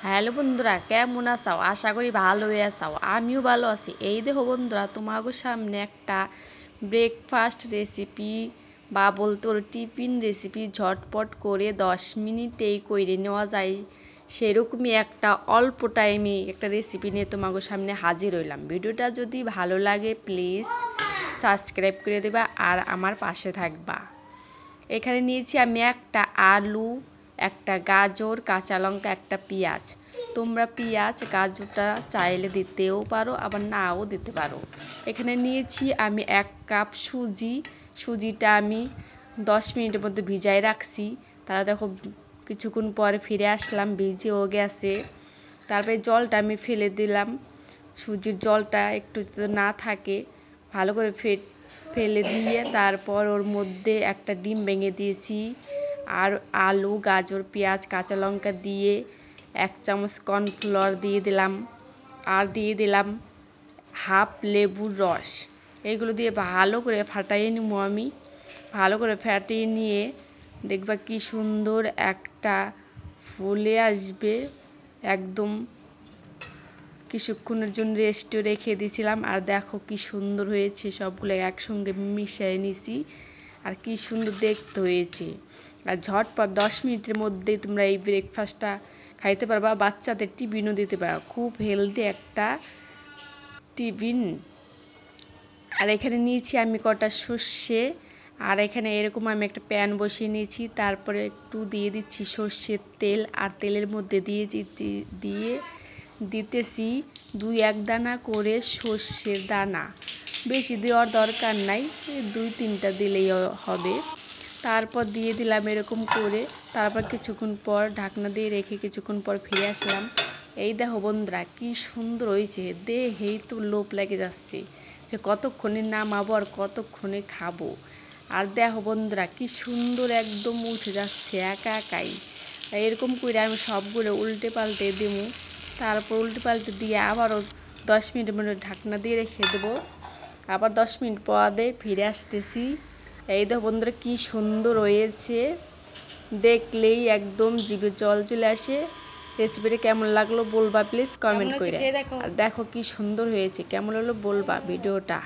Hello বন্ধুরা, কেমন আছো? আশা করি ভালোই আছো। আমিও ভালো আছি। এই দেখো বন্ধুরা, তোমাদের সামনে একটা ব্রেকফাস্ট রেসিপি বা বলতে ওর টিফিন রেসিপি ঝটপট করে 10 মিনিটেই করে নেওয়া যায় সেরকমই একটা অল্প টাইমে একটা রেসিপি নিয়ে তোমাদের সামনে হাজির হইলাম। ভিডিওটা যদি ভালো লাগে প্লিজ সাবস্ক্রাইব করে দেবা আর আমার পাশে থাকবা। এখানে নিয়েছি আমি একটা আলু, একটা গাজর, কাঁচা লঙ্কা, একটা পেঁয়াজ। তোমরা পেঁয়াজ গাজরটা চাইলে দিতেও পারো, আবার নাও দিতে পারো। এখানে নিয়েছি আমি 1 কাপ সুজিটা আমি 10 মিনিটের মধ্যে ভিজায় রাখছি। তারা দেখো কিছুক্ষণ পরে ফিরে আসলাম, ভিজেও গেছে। তারপরে জলটা আমি ফেলে দিলাম। সুজির জলটা একটু যদি না থাকে ভালো করে ফেলে দিয়ে তারপর ওর মধ্যে একটা ডিম ভেঙে দিয়েছি, আর আলু, গাজর, পেঁয়াজ, কাঁচা লঙ্কা দিয়ে 1 চামচ কর্নফ্লাওয়ার দিয়ে দিলাম, আর দিয়ে দিলাম হাফ লেবুর রস। এইগুলো দিয়ে ভালো করে ফাটাইয়ে নিব। আমি ভালো করে ফাটিয়ে নিয়ে দেখবা কি সুন্দর একটা ফুলে আসবে। একদম কিছুক্ষণের জন্য রেস্টে রেখে দিয়েছিলাম, আর দেখো কি সুন্দর হয়েছে। সবগুলো একসঙ্গে মিশিয়ে নিছি, আর কি সুন্দর দেখতে হয়েছে। আর ঝটপট 10 মিনিটের মধ্যেই তোমরা এই ব্রেকফাস্টটা খাইতে পারবা। বাচ্চাদের টিফিনও দিতে পারো, খুব হেলদি একটা টিফিন। আর এখানে নিয়েছি আমি কটা সর্ষে, আর এখানে এরকম আমি একটা প্যান বসিয়ে নিয়েছি। তারপরে একটু দিয়ে দিচ্ছি সর্ষের তেল, আর তেলের মধ্যে দিতেছি 2-1 দানা করে সর্ষের দানা। বেশি দেওয়ার দরকার নাই, 2-3টা দিলেই হবে। তারপর দিয়ে দিলাম এরকম করে। তারপর কিছুক্ষণ পর ঢাকনা দিয়ে রেখে কিছুক্ষণ পর ফিরে আসলাম। এই দেখো বন্ধুরা কি সুন্দর হয়েছে, দেখেই তো লোভ লেগে যাচ্ছে যে কতক্ষণে নামাবো আর কতক্ষণে খাবো। আর দেখো বন্ধুরা কি সুন্দর একদম উঠে যাচ্ছে একা একাই। এরকম করে আমি সবগুলো উল্টে পাল্টে দেবো। তারপর উল্টে পাল্টে দিয়ে আবারও 10 মিনিটের মধ্যে ঢাকনা দিয়ে রেখে দেবো। আবার 10 মিনিট পর দিয়ে ফিরে আসতেছি। এই দেখো বন্ধুরা কি সুন্দর হয়েছে, দেখলেই একদম জিভে জল চলে আসে। রেসিপিটা কেমন লাগলো বলবা প্লিজ কমেন্ট করে। আর দেখো কি সুন্দর হয়েছে, কেমন হলো বলবা ভিডিওটা।